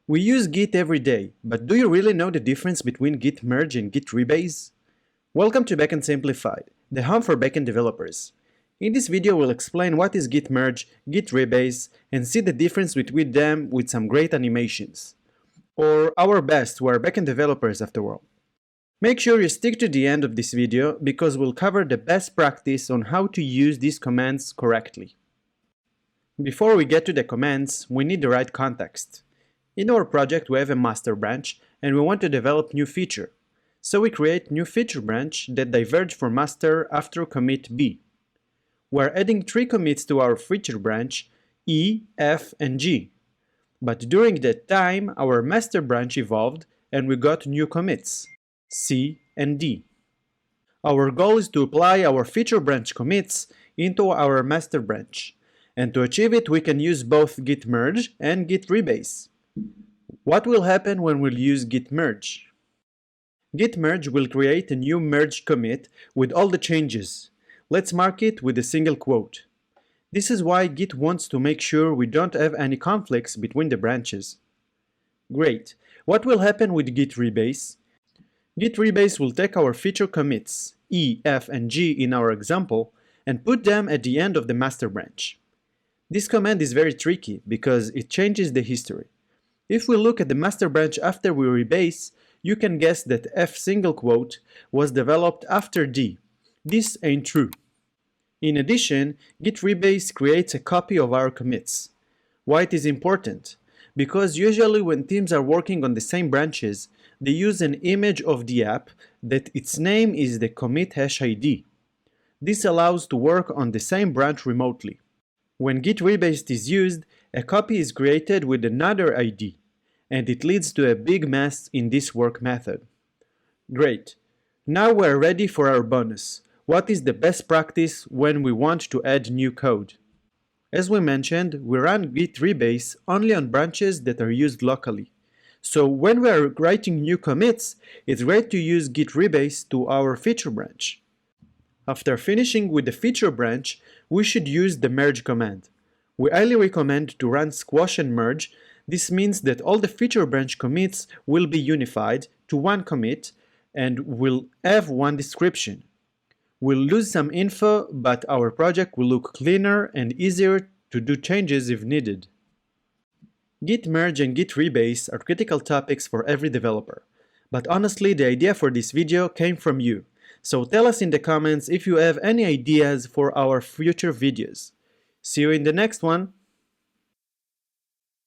We use Git every day, but do you really know the difference between Git merge and Git rebase? Welcome to Backend Simplified, the home for backend developers. In this video we'll explain what is Git merge, Git rebase, and see the difference between them with some great animations. Or our best, we are backend developers after all. Make sure you stick to the end of this video because we'll cover the best practice on how to use these commands correctly. Before we get to the commands, we need the right context. In our project we have a master branch and we want to develop new feature. So we create new feature branch that diverge from master after commit B. We're adding 3 commits to our feature branch, E, F, and G. But during that time our master branch evolved and we got new commits, C and D. Our goal is to apply our feature branch commits into our master branch. And to achieve it we can use both Git merge and Git rebase. What will happen when we'll use Git merge? Git merge will create a new merge commit with all the changes. Let's mark it with a single quote. This is why Git wants to make sure we don't have any conflicts between the branches. Great. What will happen with Git rebase? Git rebase will take our feature commits, E, F, and G in our example, and put them at the end of the master branch. This command is very tricky because it changes the history. If we look at the master branch after we rebase, you can guess that F single quote was developed after D. This ain't true. In addition, Git rebase creates a copy of our commits. Why it is important? Because usually when teams are working on the same branches, they use an image of the app that its name is the commit hash ID. This allows to work on the same branch remotely. When Git rebase is used, a copy is created with another ID, and it leads to a big mess in this work method. Great. Now we're ready for our bonus. What is the best practice when we want to add new code? As we mentioned, we run Git rebase only on branches that are used locally. So when we are writing new commits, it's great to use Git rebase to our feature branch. After finishing with the feature branch, we should use the merge command. We highly recommend to run squash and merge. This means that all the feature branch commits will be unified to one commit and will have one description. We'll lose some info, but our project will look cleaner and easier to do changes if needed. Git merge and Git rebase are critical topics for every developer. But honestly, the idea for this video came from you. So tell us in the comments if you have any ideas for our future videos. See you in the next one!